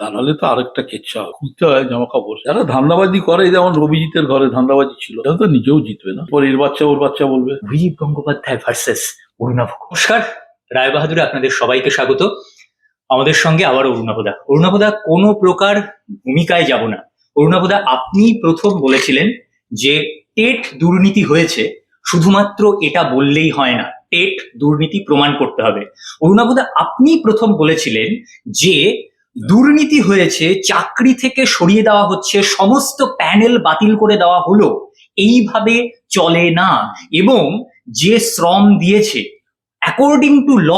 তা নাহলে তো আরেকটা কেচ্ছা হয়, খুলতে হয় জামা কাপড়। যারা ধান্দাবাজি করে, যেমন অভিজিতের ঘরে ধান্দাবাজি ছিল, এটা তো নিজেও জিতবে না, পরে এর বাচ্চা ওর বাচ্চা বলবে। অভিজিৎ গঙ্গোপাধ্যায় ভার্সেস অরুণাভ ঘোষ। নমস্কার, রায়বাহাদুরে আপনাদের সবাইকে স্বাগত। আমাদের সঙ্গে আবার অরুণাভদা। অরুণাভদা, কোনো প্রকার ভূমিকায় যাব না। অরুণাভদা, আপনি প্রথম বলেছিলেন যে টেট দুর্নীতি হয়েছে, শুধুমাত্র এটা বললেই হয় না, টেট দুর্নীতি প্রমাণ করতে হবে। অরুণাভদা, আপনি প্রথম বলেছিলেন যে দুর্নীতি হয়েছে, চাকরি থেকে সরিয়ে দেওয়া হচ্ছে, সমস্ত প্যানেল বাতিল করে দেওয়া হলো, এইভাবে চলে না, এবং যে শ্রম দিয়েছে অ্যাকর্ডিং টু ল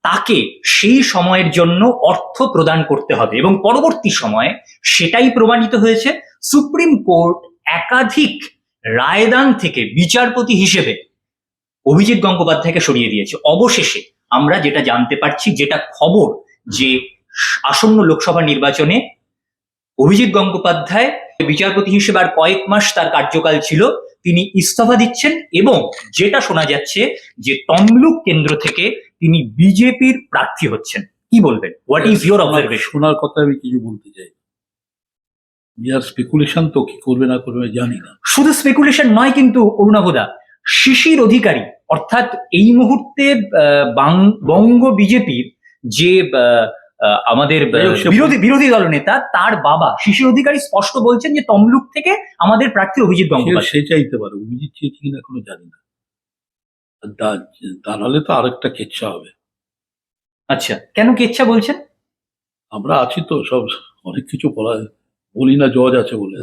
তাকে সেই সময়ের জন্য অর্থ প্রদান করতে হবে, এবং পরবর্তী সময়ে সেটাই প্রমাণিত হয়েছে। সুপ্রিম কোর্ট একাধিক রায়দান থেকে বিচারপতি হিসেবে অভিজিৎ গঙ্গোপাধ্যায়কে সরিয়ে দিয়েছে। অবশেষে আমরা যেটা জানতে পারছি, যেটা খবর, যে আসন্ন লোকসভা নির্বাচনে অভিজিৎ গঙ্গোপাধ্যায় বিচারপতি হিসেবে আর কয়েক মাস তার কার্যকাল ছিল, তিনি ইস্তফা দিচ্ছেন, এবং যেটা শোনা যাচ্ছে যে তমলুক কেন্দ্র থেকে তিনি বিজেপির প্রার্থী হচ্ছেন। কি বলবেন? What is your observation? শোনার কথা আমি কিছু বলতে চাই। ইয়ার স্পেকুলেশন, তো কি করবে না করবে জানি না। শুধু স্পেকুলেশন নয় কিন্তু অরুণাভদা, শিশির অধিকারী, অর্থাৎ এই মুহূর্তে বঙ্গ বিজেপির যে আমাদের বিরোধী দলনেতা, তার বাবা শিশির অধিকারী স্পষ্ট বলছেন যে তমলুক থেকে আমাদের প্রার্থী অভিজিৎ গঙ্গোপাধ্যায়। সে চাইতে পারে, অভিজিৎ চেয়েছে কিনা এখনো জানি না। তা নাহলে তো আরেকটা কেচ্ছা হবে। আচ্ছা, কেন কেচ্ছা বলছেন? আমরা আছি তো, সব অনেক কিছু বলি না, জজ আছে বলে।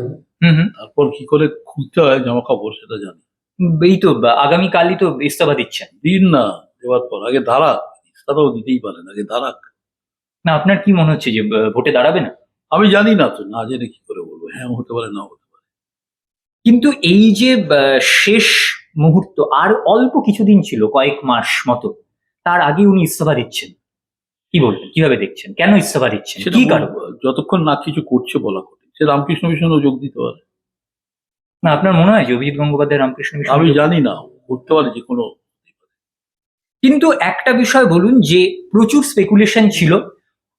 তারপর কি করে খুলতে হয় জামা কাপড় সেটা জানি। এই তো আগামীকালই তো ইস্তফা দিচ্ছেন। দিন না, দেওয়ার পর আগে দাঁড়াক, ইস্তফাও দিতেই পারেন, আগে দাঁড়াক। না, আপনার কি মনে হচ্ছে যে ভোটে দাঁড়াবে না? আমি জানি না, তো না জেনে কি করে বলবো, হ্যাঁ হতে পারে না হতে পারে। কিন্তু এই যে শেষ মুহূর্ত, আর অল্প কিছুদিন ছিল, কয়েক মাস মতো, তার আগে উনি ইস্তফা দিচ্ছেন। কি বলবেন, কিভাবে দেখছেন, কেন ইস্তফা দিচ্ছেন, কি কারণ? যতক্ষণ না কিছু করছে বলা কঠিন। সে রামকৃষ্ণ মিশনও যোগ দিতে পারে। না, আপনার মনে হয় যে অভিজিৎ গঙ্গোপাধ্যায় রামকৃষ্ণ মিশন? আমি জানি না, করতে পারে যে কোনো। কিন্তু একটা বিষয় বলুন, যে প্রচুর স্পেকুলেশন ছিল,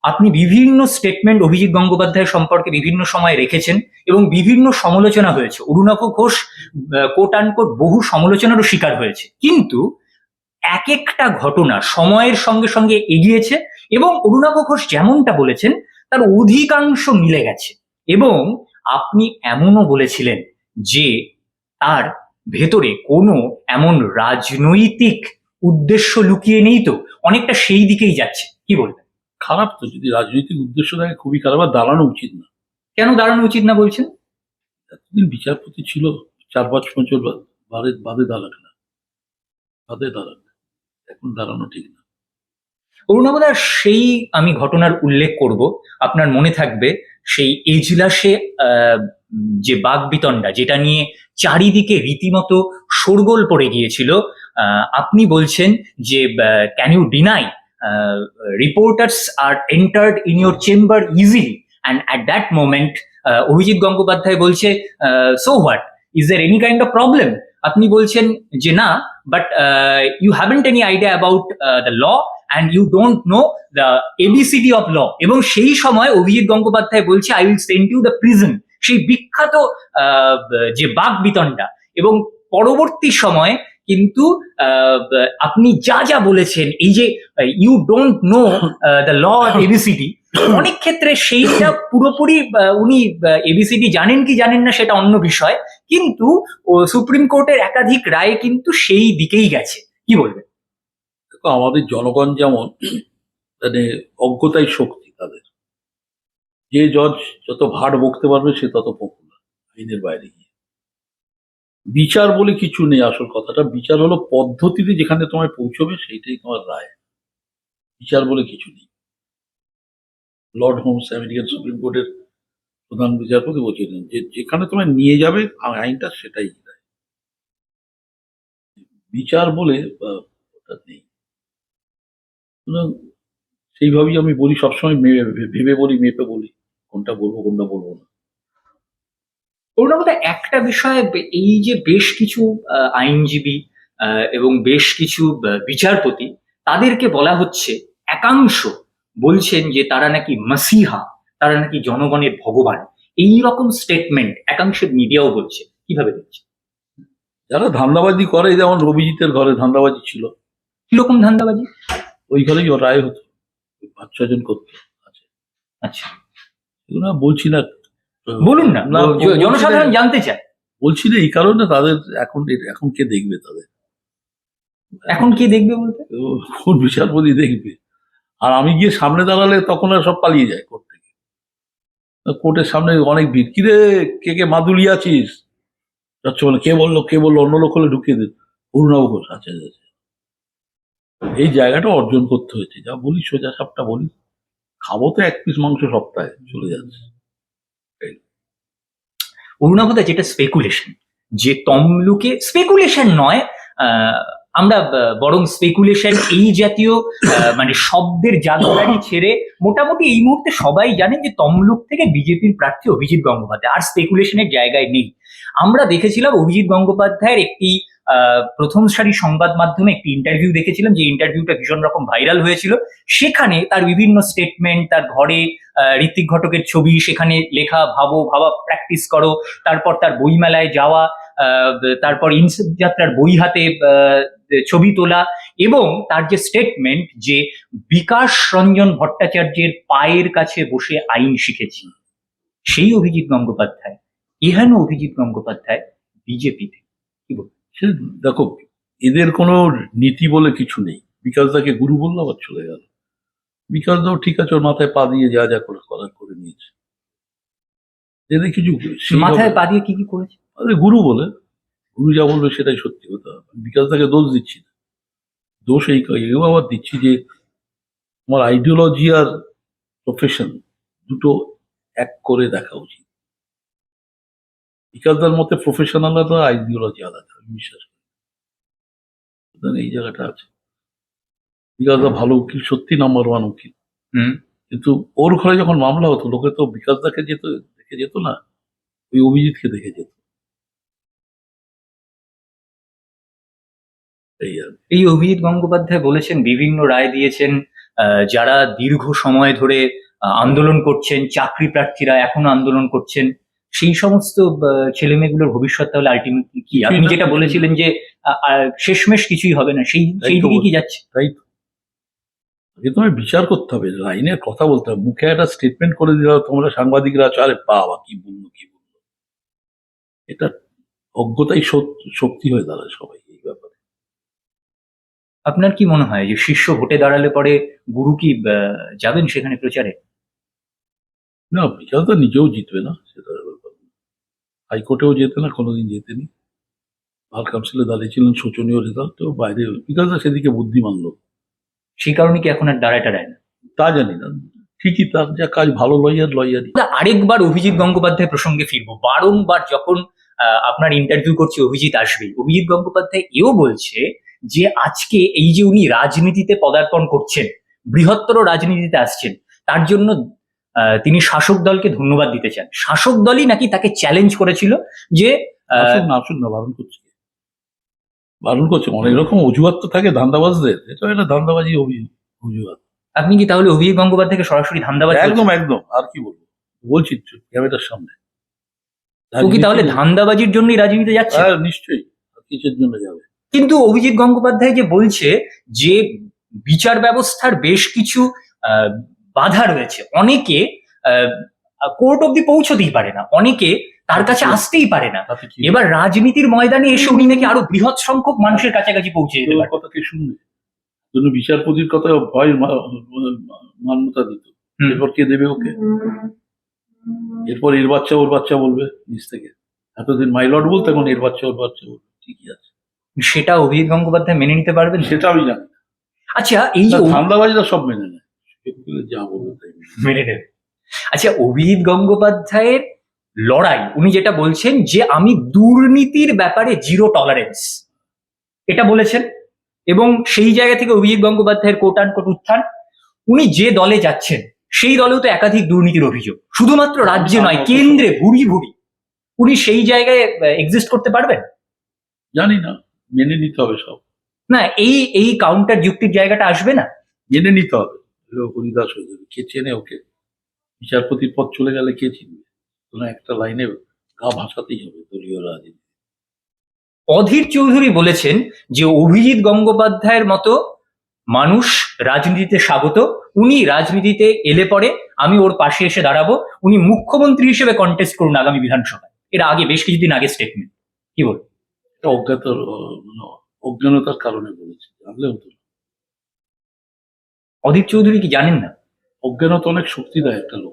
আপনি বিভিন্ন স্টেটমেন্ট অভিজিৎ গঙ্গোপাধ্যায় সম্পর্কে বিভিন্ন সময় রেখেছেন, এবং বিভিন্ন সমালোচনা হয়েছে। অরুণাভ ঘোষ কোট আনকোট বহু সমালোচনারও শিকার হয়েছে, কিন্তু এক একটা ঘটনা সময়ের সঙ্গে সঙ্গে এগিয়েছে, এবং অরুণাভ ঘোষ যেমনটা বলেছেন তার অধিকাংশ মিলে গেছে। এবং আপনি এমনও বলেছিলেন যে তার ভেতরে কোনো এমন রাজনৈতিক উদ্দেশ্য লুকিয়ে নেই, তো অনেকটা সেই দিকেই যাচ্ছে। কি বলবেন? খারাপ তো, যদি রাজনৈতিক উদ্দেশ্য থাকে খুবই খারাপ, আর দাঁড়ানো উচিত না। কেন দাঁড়ানো উচিত না বলছেন? এতদিন বিচারপতি ছিল, 4-5 বছর বাদে দাঁড়াক না, এখন দাঁড়ানো ঠিক না। অরুণাবদার, সেই আমি ঘটনার উল্লেখ করব, আপনার মনে থাকবে সেই এজলাসে যে বাকবিতণ্ডা, যেটা নিয়ে চারিদিকে রীতিমতো শোরগোল পড়ে গিয়েছিল। আপনি বলছেন যে can you deny reporters are entered in your chamber easily, and at that moment Abhijit Gangopadhyay বলছে so what, is there any kind of problem? আপনি বলছেন যে না, but you haven't any idea about the law and you don't know the ABCD of law. এবং সেই সময় অভিজিৎ গঙ্গোপাধ্যায় বলছে I will send you the prison, সেই বিখ্যাত যে বাকবিতণ্ডা। এবং পরবর্তী সময়ে কিন্তু আপনি যা যা বলেছেন, এই যে you don't know the law ABCD, অনেক ক্ষেত্রে সেইটা পুরোপুরি উনি ABCD জানেন কি জানেন না সেটা অন্য বিষয়, কিন্তু সুপ্রিম কোর্টের একাধিক রায় কিন্তু সেই দিকেই গেছে। কি বলবেন? আমাদের জনগণ যেমন, মানে অজ্ঞতাই শক্তি তাদের। যে জজ যত ভাট বকতে পারবে সে তত পপুলার আইনের বাইরে গিয়ে। বিচার বলে কিছু নেই, আসল কথাটা বিচার হলো পদ্ধতিতে যেখানে তোমায় পৌঁছবে সেইটাই তোমার রায়। বিচার বলে কিছু নেই। লর্ড হোমস, আমেরিকান সুপ্রিম কোর্টের প্রধান বিচারপতি বলছিলেন যে যেখানে তোমায় নিয়ে যাবে আইনটা সেটাই রায়। বিচার বলে ওটা নেই। সেইভাবেই আমি বলি, সবসময় ভেবে বলি, মেপে বলি, কোনটা বলবো কোনটা বলবো না। অরুণাবদা, একটা বিষয়, এই যে বেশ কিছু আইনজীবী এবং বেশ কিছু বিচারপতি, তাদেরকে বলা হচ্ছে, একাংশ বলছেন যে তারা নাকি মাসিহা, তারা নাকি জনগণের ভগবান, এই রকম স্টেটমেন্ট একাংশের মিডিয়াও বলছে, কিভাবে দেখছে? যারা ধান্দাবাজি করে, যেমন অভিজিতের ঘরে ধান্দাবাজি ছিল, কিরকম ধান্দাবাজি? ওই ঘরেই ওর রায় হতো, ওই 5-6 জন করতো। আচ্ছা, এগুলো আর বলছি না। বলুন না, না, বলছি না। জনসাধারণ জানতে চায়। বলছি না এই কারণে, তাদের এখন এখন কে দেখবে তাদের? এখন কে দেখবে বলতে? কোন বিচারপতি দেখবে? আর আমি গিয়ে সামনে দাঁড়ালে তখন আর সব পালিয়ে যায় কোর্ট থেকে। কোর্টের সামনে অনেক ভিড়, কিরে কে কে মাদুলি আছিস, যাচ্ছে বলে, কে বললো অন্য লোক হলে ঢুকিয়ে দিন। অরুণাভ ঘোষ, আচ্ছা আচ্ছা। এই জায়গাটা অর্জন করতে হয়েছে, যা বলি সোজা সাপটা বলি, খাবো তো 1 পিস মাংস সপ্তাহে, চলে যাচ্ছে। অরুণাভদা, যেটা স্পেকুলেশন, যে তমলুকে, স্পেকুলেশন নয়, আমরা বরং স্পেকুলেশন এই জাতীয় মানে শব্দের জাদুঘারি ছেড়ে মোটামুটি এই মুহূর্তে সবাই জানেন যে তমলুক থেকে বিজেপির প্রার্থী অভিজিৎ গঙ্গোপাধ্যায়, আর স্পেকুলেশনের জায়গায় নেই। আমরা দেখেছিলাম অভিজিৎ গঙ্গোপাধ্যায়ের একটি প্রথম সারি সংবাদ মাধ্যমে একটি ইন্টারভিউ দেখেছিলাম, যে ইন্টারভিউটা ভীষণ রকম ভাইরাল হয়েছিল। সেখানে তার বিভিন্ন স্টেটমেন্ট, তার ঘরে ঋত্বিক ঘটকের ছবি, সেখানে লেখা ভাবা প্র্যাকটিস করো, তারপর তার বইমেলায় যাওয়া, তারপর ইনসেপ্ট যাত্রার বই হাতে ছবি তোলা, এবং তার যে স্টেটমেন্ট যে বিকাশ রঞ্জন ভট্টাচার্যের পায়ের কাছে বসে আইন শিখেছি, সেই অভিজিৎ গঙ্গোপাধ্যায়, এহেন অভিজিৎ গঙ্গোপাধ্যায় বিজেপিতে, কি বলবো? সে দেখো, এদের কোনো নীতি বলে কিছু নেই। বিকাশ দাকে গুরু বললো, আবার চলে গেল। বিকাশ দাও ঠিক আছে, ওর মাথায় পা দিয়ে যা যা করে করার করে নিয়েছে। এদের কিছু মাথায় পা দিয়ে কি করেছে? গুরু বলে, গুরু যা বলবে সেটাই সত্যি হতে হবে। বিকাশ দাকে দোষ দিচ্ছি না, দোষ এও আবার দিচ্ছি যে তোমার আইডিওলজি আর প্রফেশন দুটো এক করে দেখা উচিত। বিকাশদার মতে প্রফেশন আলাদা, আইডিওলজি আলাদা, আমি বিশ্বাস করি। এই জায়গাটা আছে। বিকাশদা ভালো উকিল, সত্যি নাম্বার 1 উকিল, কিন্তু ওর ঘরে যখন মামলা হতো, লোকে তো বিকাশদাকে দেখে যেত না, ওই অভিজিৎকে দেখে যেত। এই অভিজিৎ গঙ্গোপাধ্যায় বলেছেন, বিভিন্ন রায় দিয়েছেন, যারা দীর্ঘ সময় ধরে আন্দোলন করছেন, চাকরি প্রার্থীরা এখনো আন্দোলন করছেন, সেই সমস্ত ছেলে মেয়েগুলোর ভবিষ্যৎ তাহলে আলটিমেটলি কি? আপনি যেটা বলেছিলেন যে শেষমেশ কিছুই হবে না, সেই দিকে কি যাচ্ছে? তাই তো, আগে তোমায় বিচার করতে হবে, আইনের কথা বলতে হবে। মুখে একটা স্টেটমেন্ট করে দিলে তোমরা সাংবাদিকরা আছো, আরে বাবা কি বললো। এটা অজ্ঞতাই শক্তি হয়ে দাঁড়ায় সবাই এই ব্যাপারে। আপনার কি মনে হয় যে শীর্ষ ভোটে দাঁড়ালে পরে গুরু কি যাবেন সেখানে প্রচারে? না, বিকাশ তো নিজেও জিতবে না, সেটা ব্যাপার। হাইকোর্টেও যেতে না, কোনোদিন যেতেনি। বার কাউন্সিলে দাঁড়িয়েছিলেন, শোচনীয় রেজাল্ট, তো বাইরে বিকাশ দা সেদিকে বুদ্ধিমান লোক, সেই কারণে কি এখন আর দাঁড়ায় না? তা জানি না, ঠিকই তার যা কাজ, ভালো লয়ারই। আরেকবার অভিজিৎ গঙ্গোপাধ্যায় প্রসঙ্গে ফিরবো। বারংবার যখন আপনার ইন্টারভিউ করছে অভিজিৎ আসবেই, অভিজিৎ গঙ্গোপাধ্যায় এও বলছে যে আজকে এই যে উনি রাজনীতিতে পদার্পণ করছেন, বৃহত্তর রাজনীতিতে আসছেন, তার জন্য তিনি শাসক দলকে ধন্যবাদ দিতে চান। শাসক দলই নাকি তাকে চ্যালেঞ্জ করেছিল যে আসুন না, বারণ করছে। অনেক রকম অজুহাত তো থাকে ধান্দাবাজদের, এটা একটা ধান্দাবাজি অজুহাত। আপনি কি তাহলে অভিজিৎ গঙ্গোপাধ্যায়কে সরাসরি ধান্দাবাজ? একদম, আর কি বলবো, বলছি ক্যামেরার সামনে। ও কি তাহলে ধান্দাবাজির জন্যই রাজনীতিতে যাচ্ছে? হ্যাঁ নিশ্চয়ই, কিসের জন্য যাবে? কিন্তু অভিজিৎ গঙ্গোপাধ্যায় যে বলছে যে বিচার ব্যবস্থার বেশ কিছু বাধা রয়েছে, অনেকে কোর্ট অব্দি পৌঁছতেই পারে না, অনেকে তার কাছে আসতেই পারে না। এবার রাজনীতির ময়দানে এসে উনি নাকি আরো বৃহৎ সংখ্যক মানুষের কাছাকাছি পৌঁছে যেতে পারে। কথা কে শুনবে? জন্য বিচারপতির কথা ভয় মান্যতা দিত, এরপর কে দেবে ওকে? এরপর এর বাচ্চা ওর বাচ্চা বলবে নিজ থেকে। এতদিন মাইলট বলতে, এখন এর বাচ্চা ওর বাচ্চা বলবে, ঠিকই আছে। সেটা অভিজিৎ গঙ্গোপাধ্যায় মেনে নিতে পারবেন? সেটা আমি জানি। আচ্ছা, এই যে ধান্দাবাজিরা সব মেনে নেয়, যা বলবে তাই মেনে নেবে। আচ্ছা, অভিজিৎ গঙ্গোপাধ্যায়ের লড়াই, উনি যেটা বলছেন যে আমি দুর্নীতির ব্যাপারে জিরো টলারেন্স, এটা বলেছেন, এবং সেই জায়গা থেকে অভিজিৎ গঙ্গোপাধ্যায়ের কোট আনকোট উত্থান। উনি যে দলে যাচ্ছেন সেই দলেও তো একাধিক দুর্নীতির অভিযোগ, শুধুমাত্র রাজ্যে নয়, কেন্দ্রে ভুরি। উনি সেই জায়গায় এক্সিস্ট করতে পারবেন? জানি না, মেনে নিতে হবে সব। না, এই কাউন্টার যুক্তির জায়গাটা আসবে না, মেনে নিতে হবে। হরিদাস হয়ে যাবে, কে চেনে ওকে? বিচারপতির পদ চলে গেলে কে চিনবে? একটা লাইনে গা ভাসাতেই হবে দলীয় রাজনীতি। অধীর চৌধুরী বলেছেন যে অভিজিৎ গঙ্গোপাধ্যায়ের মতো মানুষ রাজনীতিতে স্বাগত, উনি রাজনীতিতে এলে পরে আমি ওর পাশে এসে দাঁড়াবো, উনি মুখ্যমন্ত্রী হিসেবে কন্টেস্ট করুন আগামী বিধানসভায়। এর আগে বেশ কিছুদিন আগে স্টেটমেন্ট, কি বল? এটা অজ্ঞানতার কারণে বলেছে, জানলে হতো না। অধীর চৌধুরী কি জানেন না? অজ্ঞানতা অনেক শক্তি দেয় একটা লোক,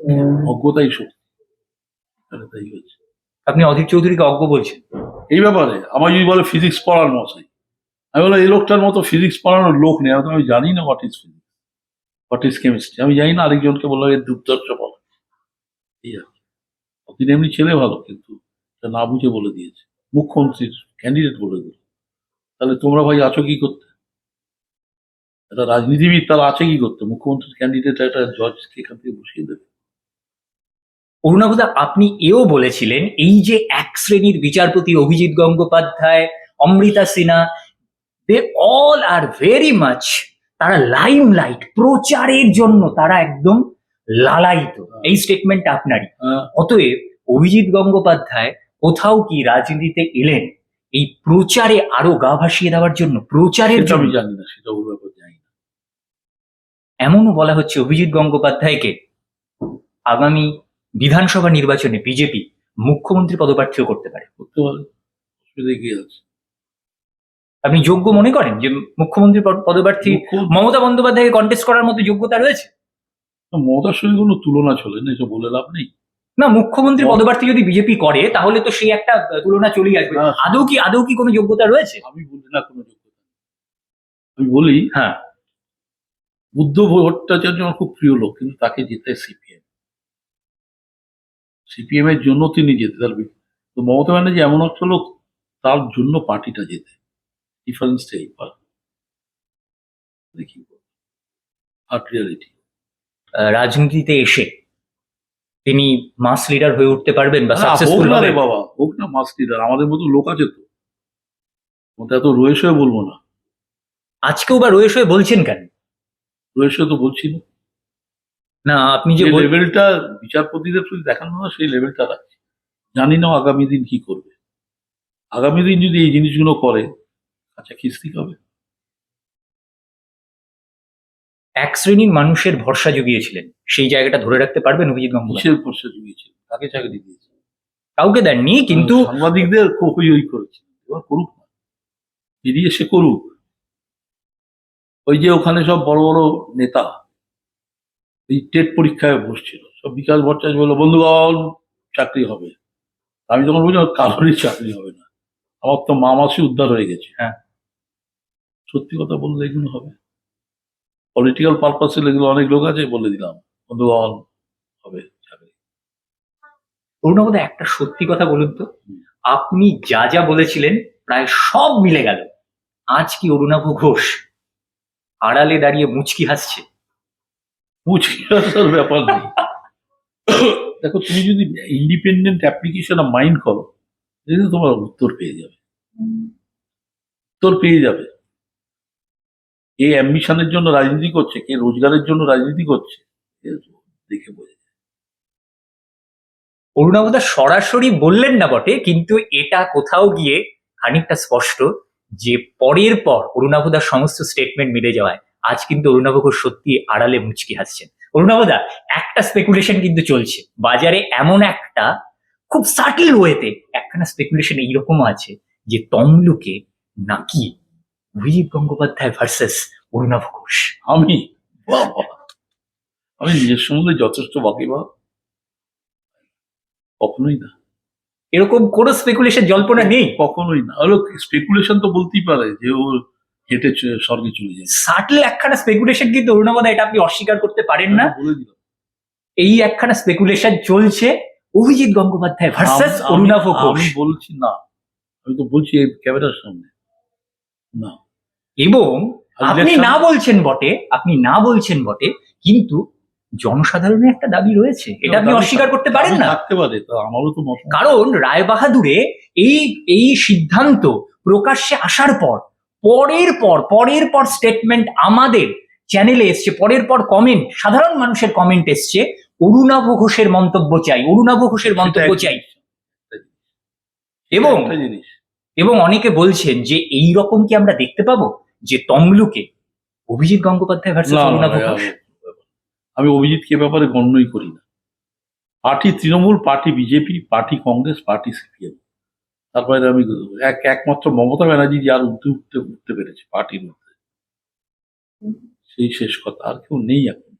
অজ্ঞতাই শক্তি। তাই হচ্ছে। আপনি অধীর চৌধুরীকে অজ্ঞ বলছেন এই ব্যাপারে? আমার যদি বলে ফিজিক্স পড়ার মশাই, আমি বলো এই লোকটার মতো ফিজিক্স পড়ানোর লোক নেই। আমি জানি না what is physics, what is chemistry, আমি জানি না। আরেকজনকে বললো এর দুর্দর্শ বলো, এই আর কি। তিনি এমনি ছেলে ভালো, কিন্তু না বুঝে বলে দিয়েছে, মুখ্যমন্ত্রীর ক্যান্ডিডেট বলে দিল। তাহলে তোমরা ভাই আছো কি করতে? একটা রাজনীতিবিদ তারা আছে কি করতে? মুখ্যমন্ত্রীর ক্যান্ডিডেট একটা জজকে এখান থেকে বসিয়ে দেবে। অরুণাভদা, আপনি এও বলেছিলেন এই যে এক শ্রেণীর বিচারপতি Abhijit Gangopadhyay, Amrita Sinha, they all are very much, তারা লাইমলাইট, প্রচারের জন্য তারা একদম লালায়িত। এই স্টেটমেন্ট আপনারই। অতএব অভিজিৎ গঙ্গোপাধ্যায় কোথাও কি রাজনীতিতে এলেন এই প্রচারে আরো গা ভাসিয়ে দেওয়ার জন্য, প্রচারের আমি জন্য? জানি না, সেটা ওর ব্যাপার জানি না। এমনও বলা হচ্ছে অভিজিৎ গঙ্গোপাধ্যায়কে আগামী বিধানসভা নির্বাচনে বিজেপি মুখ্যমন্ত্রী পদপ্রার্থীও করতে পারে। করতে পারে, অসুবিধা কি আছে? আপনি যোগ্য মনে করেন যে মুখ্যমন্ত্রী পদপ্রার্থী মমতা বন্দ্যোপাধ্যায়কে কন্টেস্ট করার মতো যোগ্যতা রয়েছে? মমতার সঙ্গে কোনো তুলনা চলে না, এটা বলে লাভ নেই। না, মুখ্যমন্ত্রী পদপ্রার্থী যদি বিজেপি করে তাহলে তো সেই একটা তুলনা চলেই আসবে। আদৌ কি কোনো যোগ্যতা রয়েছে? আমি বলি না কোনো যোগ্যতা। আমি বলি, হ্যাঁ, বুদ্ধ ভট্টাচার্য আমার খুব প্রিয় লোক, কিন্তু তাকে যেতে সিপিএম এর জন্য তিনি যেতে পারবেন। তো মমতা ব্যানার্জি এমন একটা লোক, তার জন্য পার্টিটা যেতে, ডিফারেন্সটা এই দেখি আর রিয়ালিটি। রাজনীতিতে এসে তিনি মাস লিডার হয়ে উঠতে পারবেন বা হোক সাকসেসফুল না রে হবেন? বাবা, হোক না মাস লিডার, আমাদের মতো লোক আছে তো, মতো এত রয়েস হয়ে বলবো না। আজকেও বা রয়েস হয়ে বলছেন কেন? রয়েস হয়ে তো বলছি না। না, আপনি যে যে লেভেলটা বিচারপতিদের প্রতি দেখানো না, সেই লেভেলটা রাখছি। জানি না আগামী দিন কি করবে। আগামী দিন যদি এই জিনিসগুলো করে, আচ্ছা খিস্তি হবে। এক শ্রেণীর মানুষের ভরসা জুগিয়েছিলেন, সেই জায়গাটা ধরে রাখতে পারবেন অভিজিৎ গঙ্গোপাধ্যায়? কিসের ভরসা জুগিয়েছে? তাকে চাকরি দিয়েছে, কাউকে দেননি, কিন্তু সাংবাদিকদের খুব হই করেছে। এবার করুক না, বেরিয়ে এসে করুক। ওই যে ওখানে সব বড় বড় নেতা এই টেট পরীক্ষায় বসছিল, সব বিকাশ ভট্টাচার্য বললো বন্ধুগণ চাকরি হবে। আমি তখন বলছি কারোরই চাকরি হবে না, আমার তো মা মাসি উদ্ধার হয়ে গেছে। হ্যাঁ, সত্যি কথা বললে এগুলো হবে। পলিটিক্যাল পারপাসে এগুলো অনেক লোক আছে, বলে দিলাম বন্ধুগণ হবে চাকরি। অরুণাবদা, একটা সত্যি কথা বলুন তো, আপনি যা যা বলেছিলেন প্রায় সব মিলে গেল। আজ কি অরুণাভ ঘোষ আড়ালে দাঁড়িয়ে মুচকি হাসছে? মুচকি হাসার ব্যাপার নেই। দেখো, তুমি যদি ইন্ডিপেন্ডেন্ট অ্যাপ্লিকেশন মাইন্ড করো, দেখবে তোমার উত্তর পেয়ে যাবে, উত্তর পেয়ে যাবে। কে অ্যাম্বিশনের জন্য রাজনীতি করছে, কে রোজগারের জন্য রাজনীতি করছে, দেখে বোঝা যায়। অরুণাবদা সরাসরি বললেন না বটে, কিন্তু এটা কোথাও গিয়ে খানিকটা স্পষ্ট যে পরের পর অরুণাবদার সমস্ত স্টেটমেন্ট মিলে যাওয়ায় আজ কিন্তু অরুণাভ ঘোষ সত্যি আড়ালে মুচকি হাসছেন। অরুণাবদা, একটা স্পেকুলেশন কিন্তু চলছে বাজারে, এমন একটা খুব সাটিল ওয়েতে একখানা স্পেকুলেশন এইরকম আছে যে তমলুকে নাকি অভিজিৎ গঙ্গোপাধ্যায় ভার্সেস অরুণাভ ঘোষ। আমি আমি নিজের সম্বন্ধে যথেষ্ট বাকিবা, কখনোই না। এরকম কোন স্পেকুলেশন জল্পনা নেই? কখনোই না। আরো স্পেকুলেশন তো বলতেই পারে যে ও হেঁটে স্বর্গে চলে যায়। সাটল একখানা স্পেকুলেশন কিন্তু অরুণাবদা, এটা আপনি অস্বীকার করতে পারেন না। বলে দিলাম, এই একখানা স্পেকুলেশন চলছে অভিজিৎ গঙ্গোপাধ্যায় ভার্সেস অরুণাভ ঘোষ। আমি বলছি না, আমি তো বলছি এই ক্যামেরার সামনে না। এবং আপনি না বলছেন বটে, কিন্তু জনসাধারণের একটা দাবি রয়েছে, এটা আপনি অস্বীকার করতে পারেন না। থাকতে পারে, তা আমারও তো মত। কারণ রায়বাহাদুরে এই সিদ্ধান্ত প্রকাশ্যে আসার পর পরের পর স্টেটমেন্ট আমাদের চ্যানেলে এসছে, পরের পর কমেন্ট, সাধারণ মানুষের কমেন্ট এসছে, অরুণাভ ঘোষের মন্তব্য চাই, অরুণাভ ঘোষের মন্তব্য চাই। এবং একটা জিনিস এবং অনেকে বলছেন যে এই রকম কি আমরা দেখতে পাবো যে তমলুকে অভিজিৎ গঙ্গোপাধ্যায় ভার্সেস না, না, অরুণাভ না, ঘোষ? আমি অভিজিৎকে এ ব্যাপারে গণ্যই করি না। Party Trinamool, party BJP, party Congress, party CPM, তারপরে আমি একমাত্র মমতা ব্যানার্জি যে আর উঠতে পেরেছে পার্টির মধ্যে, সেই শেষ কথা। আর কেউ নেই এখন।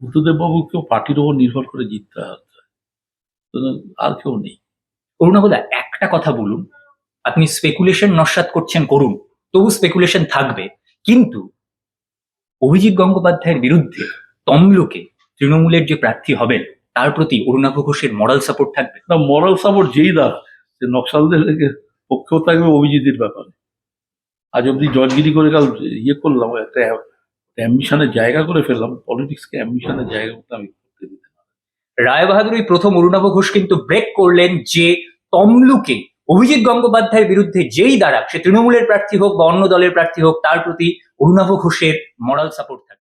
বুদ্ধদেব বাবুকেও পার্টির ওপর নির্ভর করে জিততে হচ্ছে, আর কেউ নেই। অরুণাভদা একটা কথা বলুন, আপনি স্পেকুলেশন নস্যাৎ করছেন করুন, তবু স্পেকুলেশন থাকবে, কিন্তু অভিজিৎ গঙ্গোপাধ্যায়ের বিরুদ্ধে তমলুকে তৃণমূলের যে প্রার্থী হবেন তার প্রতি অরুণাভ ঘোষের মরাল সাপোর্ট থাকবে। না, মরাল সাপোর্ট যেই দ্বারা যে নকশালদের পক্ষেও থাকবে অভিজিতের ব্যাপারে। আজ অব্দি জজগিরি করে কাল করলাম, একটা অ্যাম্বিশনের জায়গা করে ফেললাম, পলিটিক্সকে অ্যাম্বিশনের জায়গা করতে আমি করতে দিতে না। রায় বাহাদুরই প্রথম অরুণাভ ঘোষ কিন্তু ব্রেক করলেন যে তমলুকে অভিজিৎ গঙ্গোপাধ্যায়ের বিরুদ্ধে যেই দাঁড়াক, সে তৃণমূলের প্রার্থী হোক বা অন্য দলের প্রার্থী হোক, তার প্রতি অরুণাভ ঘোষের মরাল সাপোর্ট থাকবে।